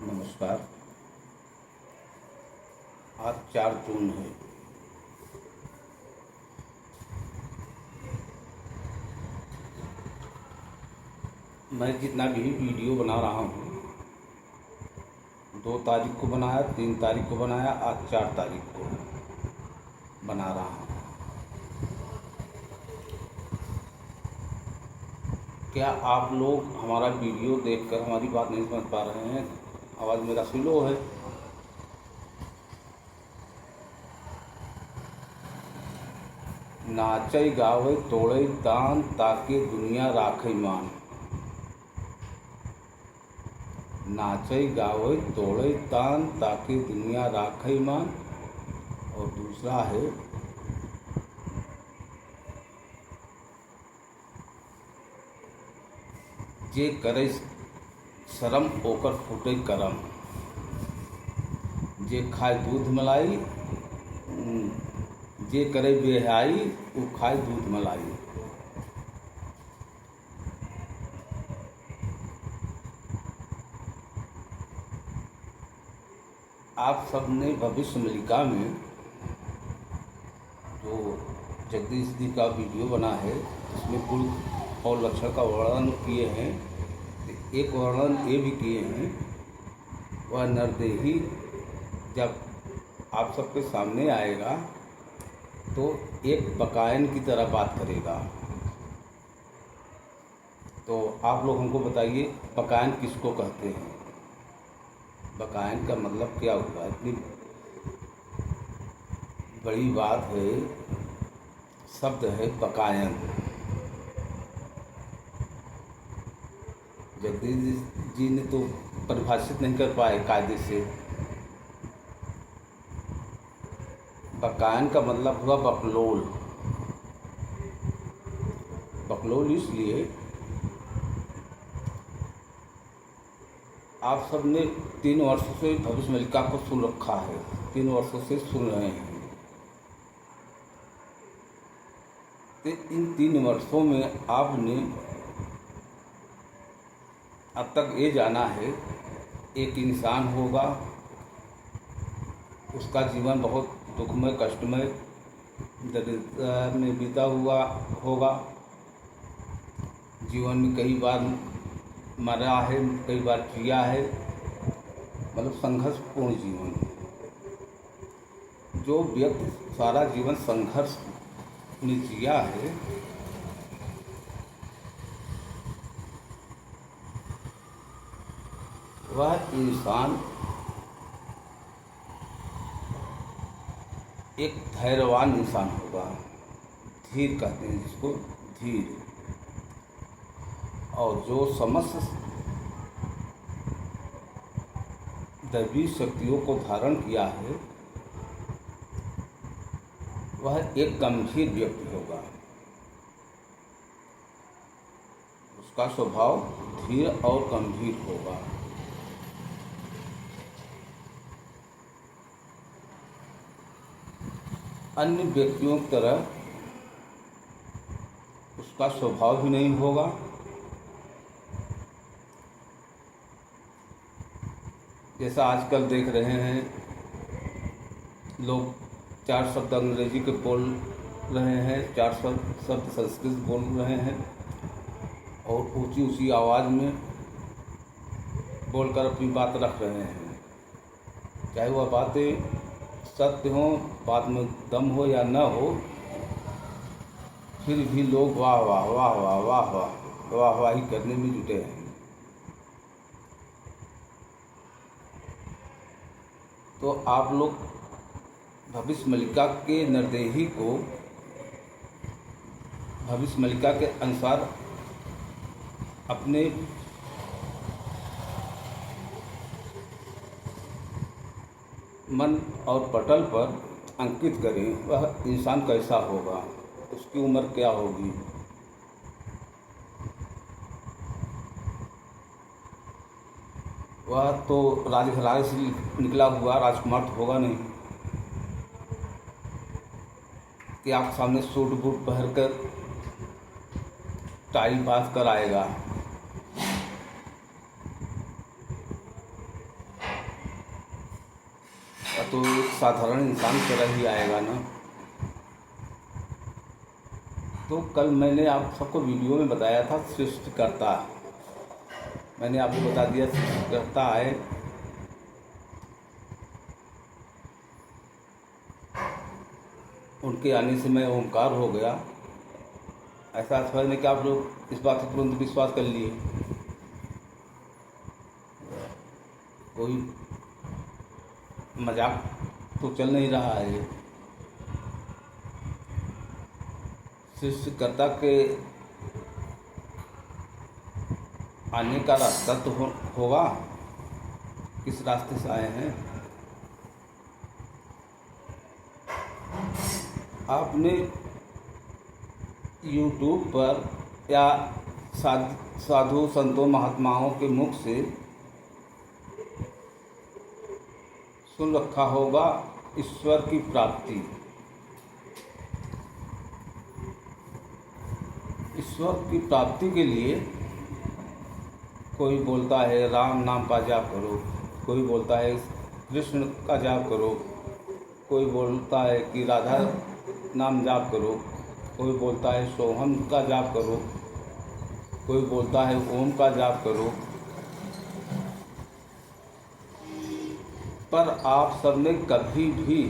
नमस्कार। आज 4 जून है। मैं जितना भी वीडियो बना रहा हूँ 2 तारीख को बनाया, 3 तारीख को बनाया, आज 4 तारीख को बना रहा हूँ। क्या आप लोग हमारा वीडियो देखकर हमारी बात नहीं समझ पा रहे हैं? आवाज़ मेरा स्लो है। नाचै गावै तोड़ै तान ताके दुनिया राखै मान। नाचै गावै तोड़ै तान ताके दुनिया राखै मान। और दूसरा है जे करे शरम ओकर फूटे करम। जे खाए दूध मलाई, जे करे बेहयाई वो खाए दूध मलाई। आप सबने भविष्य मलिका में जो जगदीश जी का वीडियो बना है इसमें गुण और लक्षण का वर्णन किए हैं। एक वर्णन ये भी किए हैं, वह नरदेही जब आप सबके सामने आएगा तो एक बकायन की तरह बात करेगा। तो आप लोग हमको बताइए बकायन किसको कहते हैं? बकायन का मतलब क्या हुआ? इतनी बड़ी बात है, शब्द है बकायन। जगदीश जी ने तो परिभाषित नहीं कर पाए कायदे से। बकायन का मतलब हुआ बकलोल। बकलोल इसलिए आप सब ने 3 वर्षों से भविष्य मलिका को सुन रखा है, 3 वर्षों से सुन रहे हैं। तो इन 3 वर्षों में आपने अब तक ये जाना है एक इंसान होगा, उसका जीवन बहुत दुखमय कष्टमय दरिद्रता में बीता हुआ होगा। जीवन में कई बार मरा है, कई बार जिया है, मतलब संघर्षपूर्ण जीवन। जो व्यक्ति सारा जीवन संघर्ष में जिया है वह इंसान एक धैर्यवान इंसान होगा। धीर कहते हैं जिसको, धीर। और जो समस्त दैवी शक्तियों को धारण किया है वह एक गंभीर व्यक्ति होगा। उसका स्वभाव धीर और गंभीर होगा। अन्य व्यक्तियों की तरह उसका स्वभाव भी नहीं होगा। जैसा आजकल देख रहे हैं लोग 4 शब्द अंग्रेजी के बोल रहे हैं, 4 शब्द संस्कृत बोल रहे हैं और ऊंची ऊंची आवाज़ में बोलकर अपनी बात रख रहे हैं। चाहे वह बातें सत्य हो, बात में दम हो या न हो, फिर भी लोग वाह वाह वाह वाह वाह वाह वाह वाही करने में जुटे हैं। तो आप लोग भविष्य मलिका के नरदेही को भविष्य मलिका के अनुसार अपने मन और पटल पर अंकित करें। वह इंसान कैसा होगा, उसकी उम्र क्या होगी, वह तो राजघराने से निकला हुआ राजकुमार तो होगा नहीं कि आप सामने सूट बूट पहनकर टाई बांध कर आएगा। साधारण इंसान की तरह ही आएगा ना। तो कल मैंने आप सबको वीडियो में बताया था सृष्टिकर्ता, मैंने आपको बता दिया सृष्टिकर्ता है। उनके आने से मैं ओंकार हो गया। ऐसा समझ में कि आप लोग इस बात पर तुरंत विश्वास कर लिए। कोई मजाक तो चल नहीं रहा है। सृष्टिकर्ता के आने का रास्ता तो होगा, किस रास्ते से आए हैं। आपने YouTube पर या साधु संतों महात्माओं के मुख से सुन रखा होगा ईश्वर की प्राप्ति। ईश्वर की प्राप्ति के लिए कोई बोलता है राम नाम का जाप करो, कोई बोलता है कृष्ण का जाप करो, कोई बोलता है कि राधा नाम जाप करो, कोई बोलता है सोहम का जाप करो, कोई बोलता है ओम का जाप करो। पर आप सबने कभी भी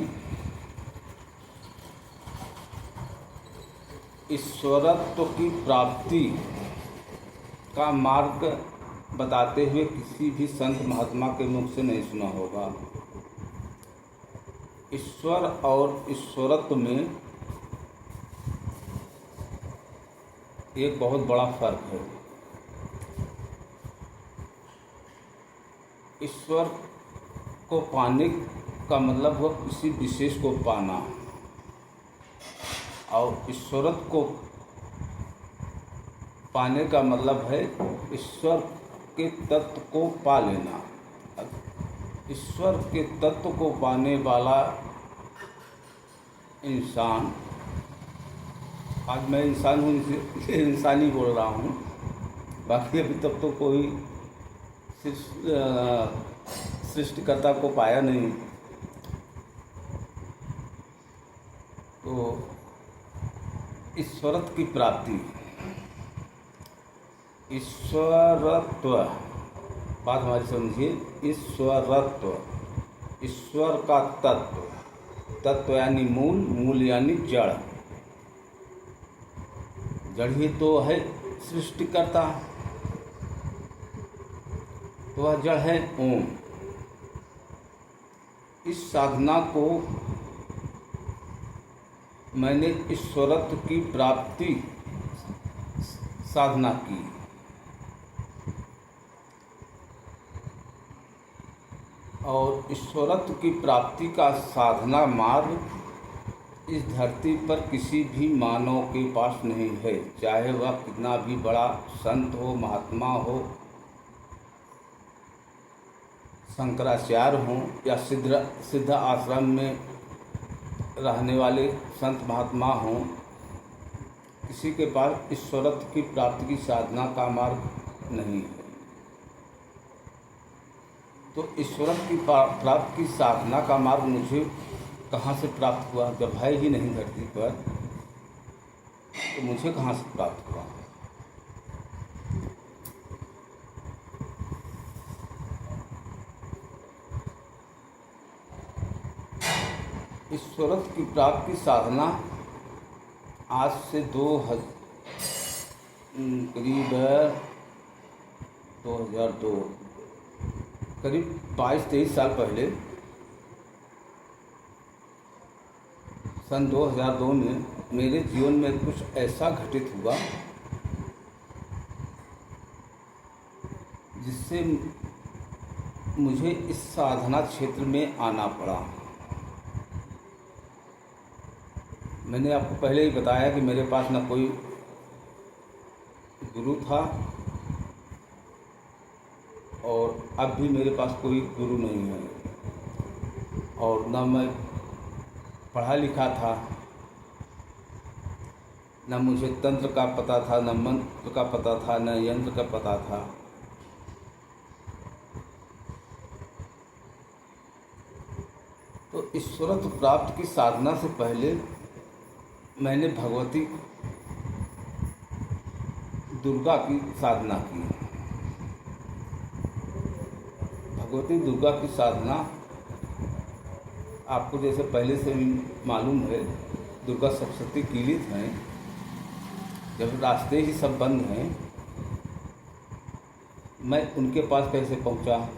ईश्वरत्व की प्राप्ति का मार्ग बताते हुए किसी भी संत महात्मा के मुख से नहीं सुना होगा। ईश्वर और ईश्वरत्व में एक बहुत बड़ा फर्क है। ईश्वर को पाने का मतलब हुआ किसी विशेष को पाना, और ईश्वरत्व को पाने का मतलब है ईश्वर के तत्व को पा लेना। ईश्वर के तत्व को पाने वाला इंसान, आज मैं इंसान हूँ इसलिए इंसान ही बोल रहा हूँ, बाकी अभी तब तो कोई सृष्टिकर्ता को पाया नहीं। तो ईश्वरत्व की प्राप्ति, ईश्वरत्व, बात हमारी समझिए। ईश्वरत्व, ईश्वर का तत्व, तत्व यानी मूल, मूल यानी जड़, जड़ ही तो है सृष्टिकर्ता, तो वह जड़ है ओम। इस साधना को मैंने ईश्वरत्व की प्राप्ति साधना की। और ईश्वरत्व की प्राप्ति का साधना मार्ग इस धरती पर किसी भी मानव के पास नहीं है, चाहे वह कितना भी बड़ा संत हो, महात्मा हो, शंकराचार्य हों या सिद्ध आश्रम में रहने वाले संत महात्मा हों, किसी के पास ईश्वरत्व की प्राप्ति की साधना का मार्ग नहीं है। तो ईश्वरत्व की प्राप्ति की साधना का मार्ग मुझे कहाँ से प्राप्त हुआ? जब है ही नहीं धरती पर, तो मुझे कहाँ से प्राप्त हुआ? ईश्वरत्व की प्राप्ति की साधना आज से करीब 2002, करीब 22-23 साल पहले, सन 2002 में मेरे जीवन में कुछ ऐसा घटित हुआ जिससे मुझे इस साधना क्षेत्र में आना पड़ा। मैंने आपको पहले ही बताया कि मेरे पास न कोई गुरु था और अब भी मेरे पास कोई गुरु नहीं है, और न मैं पढ़ा लिखा था, न मुझे तंत्र का पता था, न मंत्र का पता था, न यंत्र का पता था। तो तो ईश्वरत्व प्राप्त की साधना से पहले मैंने भगवती दुर्गा की साधना की। भगवती दुर्गा की साधना आपको जैसे पहले से मालूम है, दुर्गा सप्तशती कीलित हैं। जब रास्ते ही सब बंद हैं, मैं उनके पास कैसे पहुंचा?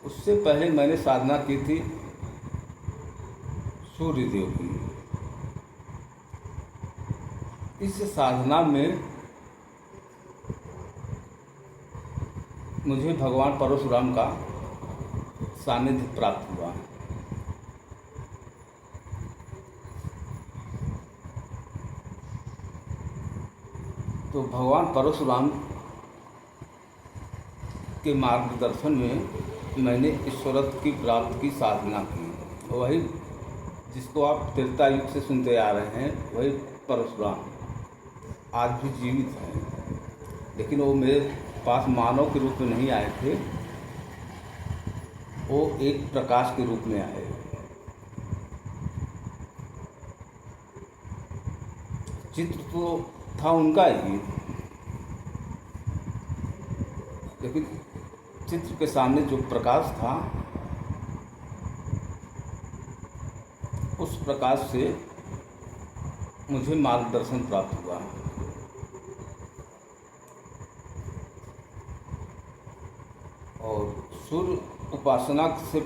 उससे पहले मैंने साधना की थी सूर्य देव की। इस साधना में मुझे भगवान परशुराम का सानिध्य प्राप्त हुआ। तो भगवान परशुराम के मार्गदर्शन में मैंने ईश्वरत्व की प्राप्ति की साधना की। वही जिसको आप त्रेता युग से सुनते आ रहे हैं, वही परशुराम आज भी जीवित हैं। लेकिन वो मेरे पास मानव के रूप में नहीं आए थे, वो एक प्रकाश के रूप में आए। चित्र तो था उनका ही, लेकिन चित्र के सामने जो प्रकाश था, उस प्रकाश से मुझे मार्गदर्शन प्राप्त हुआ। और सूर्य उपासना से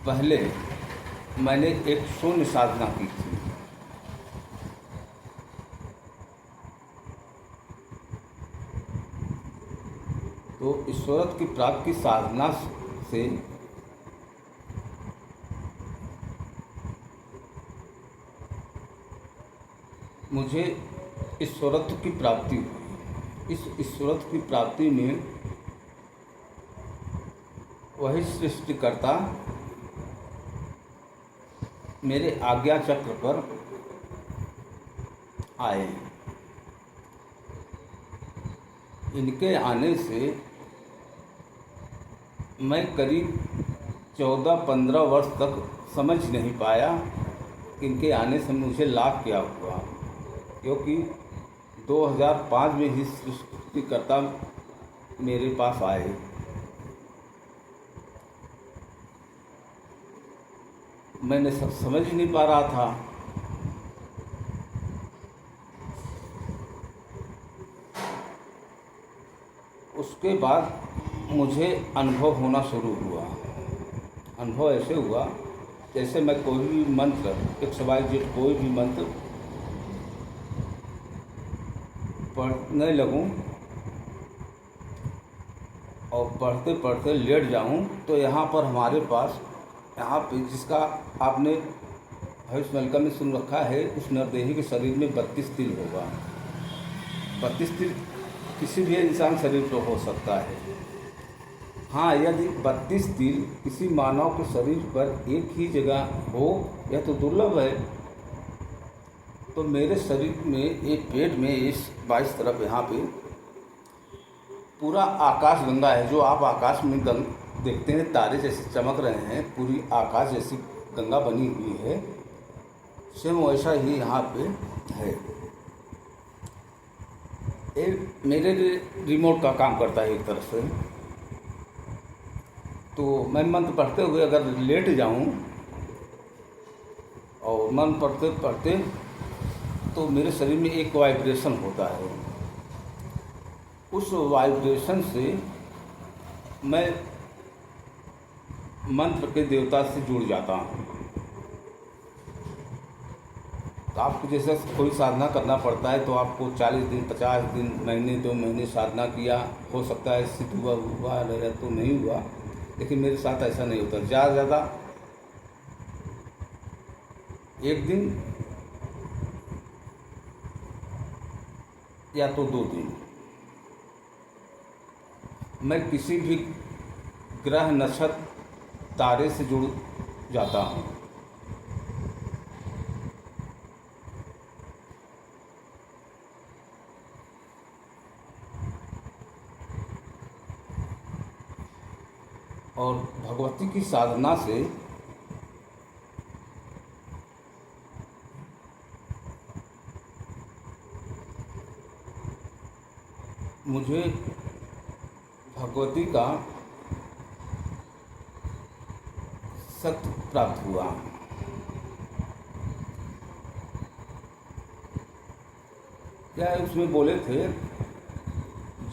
पहले मैंने एक शून्य साधना की थी। तो ईश्वरत्व की प्राप्ति की साधना से मुझे ईश्वरत्व की प्राप्ति हुई। इस ईश्वरत्व की प्राप्ति में वही सृष्टिकर्ता मेरे आज्ञा चक्र पर आए। इनके आने से मैं करीब 14-15 वर्ष तक समझ नहीं पाया कि इनके आने से मुझे लाभ क्या हुआ, क्योंकि 2005 में ही सृष्टिकर्ता मेरे पास आए। मैंने सब समझ नहीं पा रहा था। उसके बाद मुझे अनुभव होना शुरू हुआ। अनुभव ऐसे हुआ जैसे मैं कोई भी मंत्र, XYZ कोई भी मंत्र पढ़ने लगूं और पढ़ते पढ़ते लेट जाऊं, तो यहाँ पर हमारे पास, यहाँ पे जिसका आपने भविष्य मलका में सुन रखा है, उस नरदेही के शरीर में 32 तिल होगा। 32 तिल किसी भी इंसान शरीर पर हो सकता है। हाँ, यदि 32 तिल किसी मानव के शरीर पर एक ही जगह हो, यह तो दुर्लभ है। तो मेरे शरीर में, एक पेट में, इस 22 तरफ यहाँ पे पूरा आकाश गंगा है। जो आप आकाश में देखते हैं तारे जैसे चमक रहे हैं, पूरी आकाश जैसी गंगा बनी हुई है, सेम वैसा ही यहाँ पे है। एक मेरे रिमोट का काम करता है एक तरफ से। तो मैं मंत्र पढ़ते हुए अगर लेट जाऊं और मंत्र पढ़ते पढ़ते, तो मेरे शरीर में एक वाइब्रेशन होता है। उस वाइब्रेशन से मैं मंत्र के देवता से जुड़ जाता हूँ। तो आपको जैसे कोई साधना करना पड़ता है, तो आपको 40 दिन, 50 दिन, महीने, 2 महीने साधना किया, हो सकता है सिद्ध हुआ रहा तो नहीं हुआ। लेकिन मेरे साथ ऐसा नहीं होता। ज़्यादा से ज़्यादा एक दिन या तो 2 दिन मैं किसी भी ग्रह, नक्षत्र, तारे से जुड़ जाता हूँ। और भगवती की साधना से मुझे भगवती का सत्य प्राप्त हुआ। क्या उसमें बोले थे,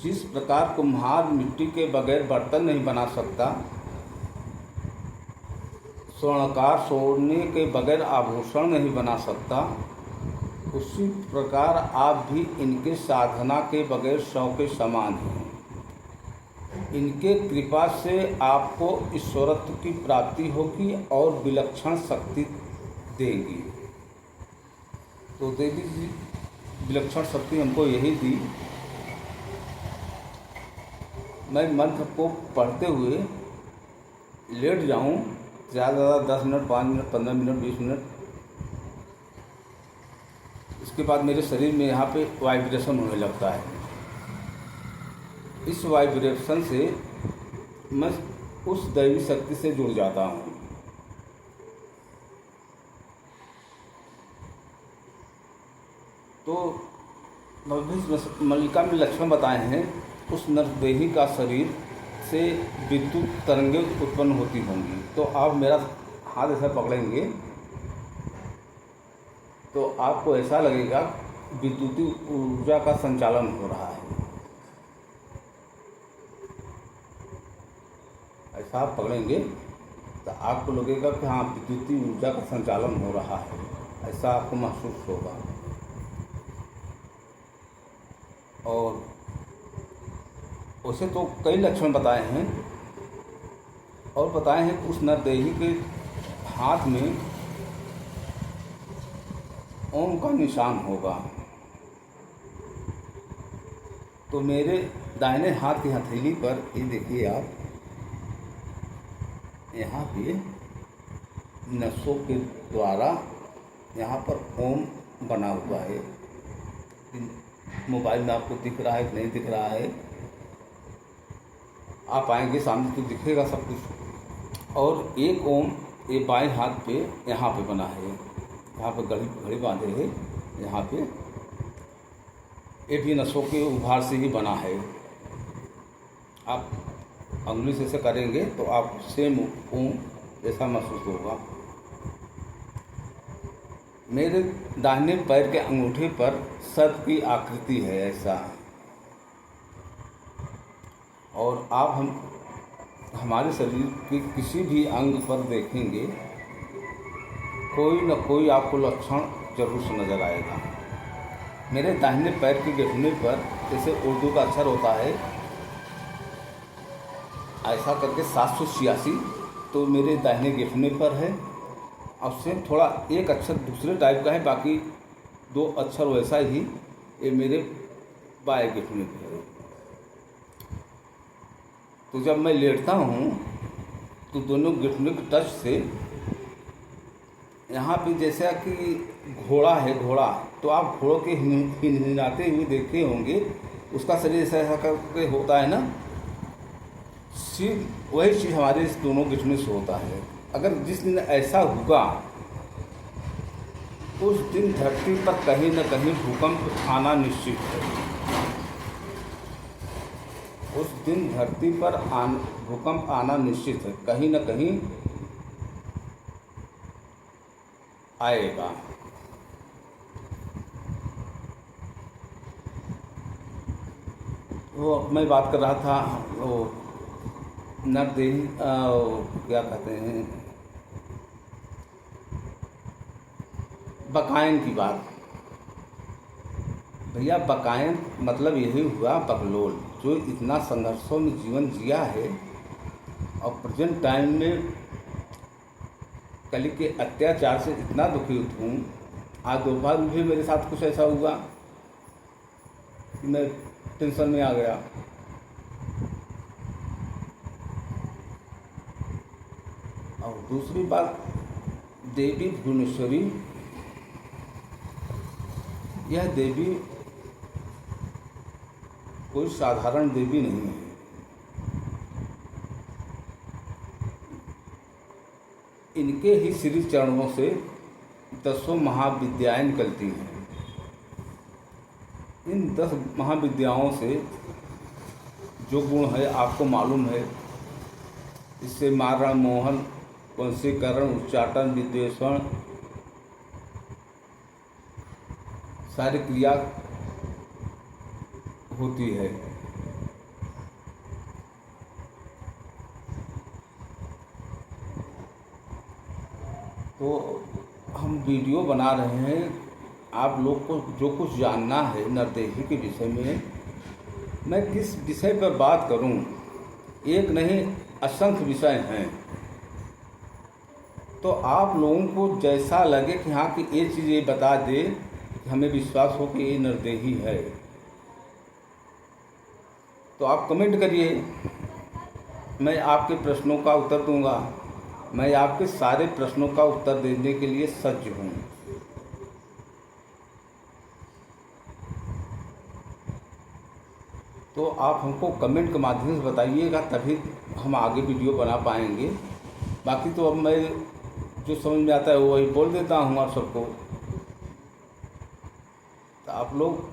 जिस प्रकार कुम्हार मिट्टी के बगैर बर्तन नहीं बना सकता, स्वर्णकार सोने के बगैर आभूषण नहीं बना सकता, उसी प्रकार आप भी इनके साधना के बगैर सौ के समान हैं। इनके कृपा से आपको ईश्वरत्व की प्राप्ति होगी और विलक्षण शक्ति देंगी। तो देवी जी विलक्षण शक्ति हमको यही दी। मैं मंत्र को पढ़ते हुए लेट जाऊं, ज़्यादा से ज़्यादा 10 मिनट, 5 मिनट, 15 मिनट, 20 मिनट। इसके बाद मेरे शरीर में यहाँ पे वाइब्रेशन होने लगता है। इस वाइब्रेशन से मैं उस दैवी शक्ति से जुड़ जाता हूँ। तो भविष्य मल्लिका में लक्षण बताए हैं, उस नरदेही का शरीर से विद्युत तरंगें उत्पन्न होती होंगी। तो आप मेरा हाथ ऐसा पकड़ेंगे तो आपको ऐसा लगेगा विद्युतीय ऊर्जा का संचालन हो रहा है। ऐसा आप पकड़ेंगे तो आपको लगेगा कि हाँ, विद्युतीय ऊर्जा का संचालन हो रहा है, ऐसा आपको महसूस होगा। और उसे तो कई लक्षण बताए हैं, और बताए हैं कि उस नरदेही के हाथ में ओम का निशान होगा। तो मेरे दाहिने हाथ की हथेली पर ये देखिए आप, यहाँ पे नसों के द्वारा यहाँ पर ओम बना हुआ है। मोबाइल में आपको दिख रहा है कि नहीं दिख रहा है, आप आएंगे सामने तो दिखेगा सब कुछ। और एक ओम ये बाएं हाथ पे यहाँ पे बना है, यहाँ पे घड़ी बांधे है, यहाँ पे ये भी नसों के उभार से ही बना है। आप अंगुली से ऐसे करेंगे तो आप सेम ओम जैसा महसूस होगा। मेरे दाहिने पैर के अंगूठे पर सर्प की आकृति है ऐसा। और आप हमारे शरीर के किसी भी अंग पर देखेंगे, कोई न कोई आपको लक्षण जरूर से नज़र आएगा। मेरे दाहिने पैर के घुटने पर जैसे उर्दू का अक्षर होता है ऐसा करके 786, तो मेरे दाहिने घुटने पर है। और उससे थोड़ा एक अक्षर दूसरे टाइप का है, बाकी 2 अक्षर वैसा ही ये मेरे बाएं घुटने पर है। तो जब मैं लेटता हूँ तो दोनों घुटने के टच से यहाँ पे जैसा कि घोड़ा है, घोड़ा तो आप घोड़ों के हिनहिनाते हुए देखे होंगे, उसका शरीर ऐसा ऐसा करके होता है ना, सिर्फ वही चीज़ हमारे इस दोनों घुटने से होता है। अगर जिस दिन ऐसा होगा उस दिन धरती पर कहीं न कहीं भूकंप आना निश्चित है। उस दिन धरती पर भूकंप आना निश्चित है, कहीं न कहीं आएगा। वो मैं बात कर रहा था, वो नरदेही क्या कहते हैं, बकायन की बात। भैया बकायन मतलब यही हुआ बकलोल, जो इतना संघर्षों में जीवन जिया है और प्रेजेंट टाइम में कली के अत्याचार से इतना दुखित हूँ। आज दोपहर में भी मेरे साथ कुछ ऐसा हुआ कि मैं टेंशन में आ गया। और दूसरी बात, देवी भुवनेश्वरी, यह देवी कोई साधारण देवी नहीं है। इनके ही श्री चरणों से 10 महाविद्याएं निकलती हैं। इन 10 महाविद्याओं से जो गुण है आपको मालूम है, इससे मारण, मोहन, वंशीकरण, उच्चाटन, विद्वेषण सारी क्रिया होती है। तो हम वीडियो बना रहे हैं, आप लोग को जो कुछ जानना है नरदेही के विषय में, मैं किस विषय पर बात करूं, एक नहीं असंख्य विषय हैं। तो आप लोगों को जैसा लगे कि हाँ कि ये चीज़ ये बता दे कि हमें विश्वास हो कि ये नरदेही है, तो आप कमेंट करिए, मैं आपके प्रश्नों का उत्तर दूंगा। मैं आपके सारे प्रश्नों का उत्तर देने के लिए सज्ज हूँ। तो आप हमको कमेंट के माध्यम से बताइएगा, तभी हम आगे वीडियो बना पाएंगे। बाकी तो अब मैं जो समझ में आता है वही बोल देता हूँ आप सबको। तो आप लोग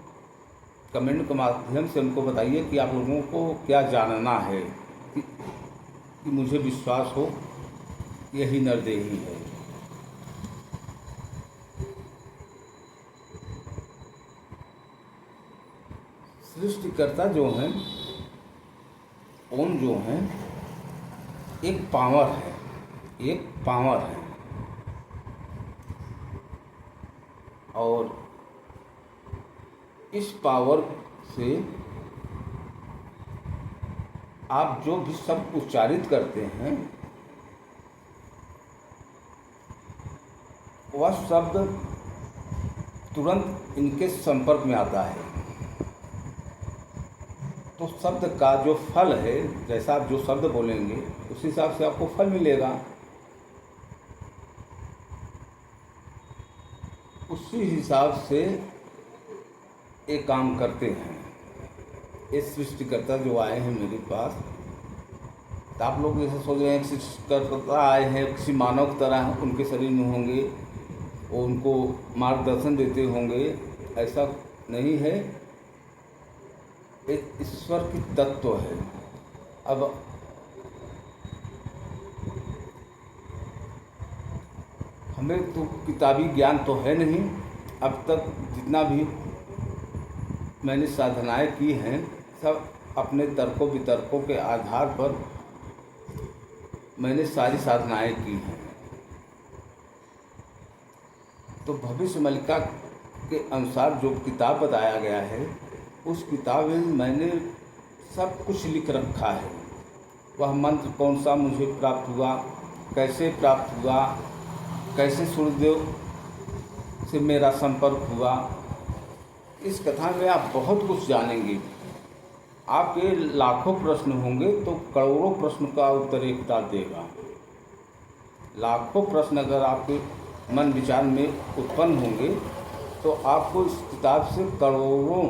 कमेंट के माध्यम से हमको बताइए कि आप लोगों को क्या जानना है, कि मुझे विश्वास हो यही नरदेही है। सृष्टिकर्ता जो हैं, ओम जो हैं, एक पावर है, एक पावर है। और इस पावर से आप जो भी शब्द उच्चारित करते हैं, वह शब्द तुरंत इनके संपर्क में आता है। तो शब्द का जो फल है, जैसा आप जो शब्द बोलेंगे उस हिसाब से आपको फल मिलेगा। उसी हिसाब से एक काम करते हैं ये सृष्टिकर्ता जो आए हैं मेरे पास। तो आप लोग जैसे सोच रहे हैं कि सृष्टिकर्ता आए हैं किसी मानव की तरह उनके शरीर में होंगे, वो उनको मार्गदर्शन देते होंगे, ऐसा नहीं है। एक ईश्वर की तत्व है। अब हमें तो किताबी ज्ञान तो है नहीं। अब तक जितना भी मैंने साधनाएं की हैं, सब अपने तर्कों वितर्कों के आधार पर मैंने सारी साधनाएं की हैं। तो भविष्य मलिका के अनुसार जो किताब बताया गया है, उस किताब में मैंने सब कुछ लिख रखा है। वह मंत्र कौन सा मुझे प्राप्त हुआ, कैसे प्राप्त हुआ, कैसे सूर्यदेव से मेरा संपर्क हुआ, इस कथा में आप बहुत कुछ जानेंगे। आपके लाखों प्रश्न होंगे तो करोड़ों प्रश्न का उत्तर एक किताब देगा। लाखों प्रश्न अगर आपके मन विचार में उत्पन्न होंगे तो आपको इस किताब से करोड़ों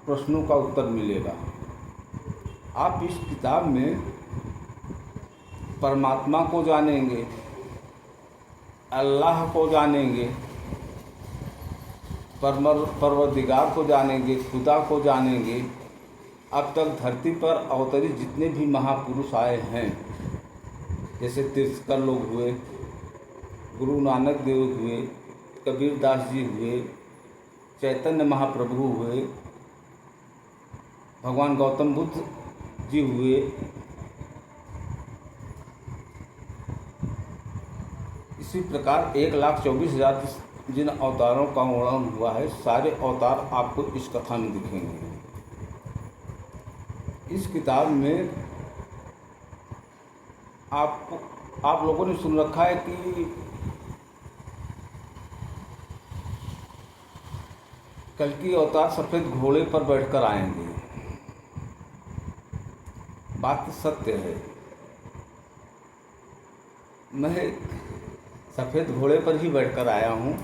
प्रश्नों का उत्तर मिलेगा। आप इस किताब में परमात्मा को जानेंगे, अल्लाह को जानेंगे, परवरदिगार को जानेंगे, खुदा को जानेंगे। अब तक धरती पर अवतरित जितने भी महापुरुष आए हैं, जैसे तीर्थंकर लोग हुए, गुरु नानक देव हुए, कबीर दास जी हुए, चैतन्य महाप्रभु हुए, भगवान गौतम बुद्ध जी हुए, इसी प्रकार 1,24,000 जिन अवतारों का वर्णन हुआ है, सारे अवतार आपको इस कथा में दिखेंगे। इस किताब में आप लोगों ने सुन रखा है कि कल्कि अवतार सफ़ेद घोड़े पर बैठकर आएंगे। बात सत्य है। मैं सफ़ेद घोड़े पर ही बैठकर आया हूँ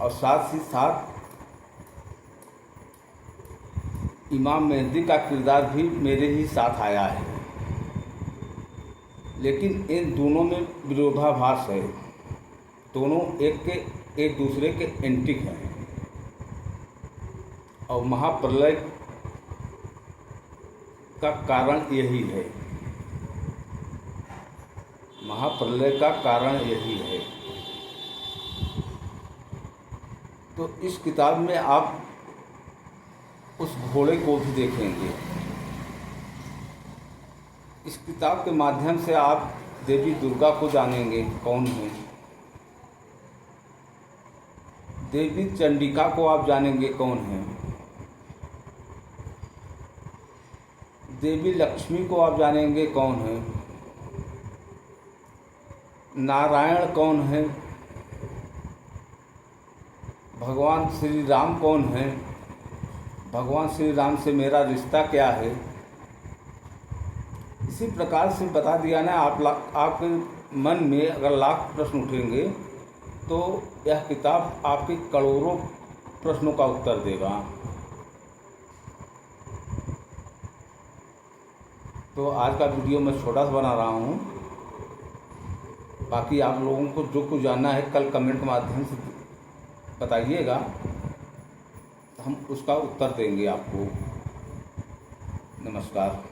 और साथ ही साथ इमाम मेहदी का किरदार भी मेरे ही साथ आया है। लेकिन इन दोनों में विरोधाभास है। दोनों एक दूसरे के एंटिक हैं। और महाप्रलय का कारण यही है। महाप्रलय का कारण यही है। तो इस किताब में आप उस घोड़े को भी देखेंगे। इस किताब के माध्यम से आप देवी दुर्गा को जानेंगे कौन है। देवी चंडिका को आप जानेंगे कौन है। देवी लक्ष्मी को आप जानेंगे कौन है। नारायण कौन है। भगवान श्री राम कौन है। भगवान श्री राम से मेरा रिश्ता क्या है। इसी प्रकार से बता दिया ना। आपके मन में अगर लाख प्रश्न उठेंगे तो यह किताब आपके करोड़ों प्रश्नों का उत्तर देगा। तो आज का वीडियो मैं छोटा सा बना रहा हूँ। बाकी आप लोगों को जो कुछ जानना है कल कमेंट के माध्यम से बताइएगा, हम उसका उत्तर देंगे आपको। नमस्कार।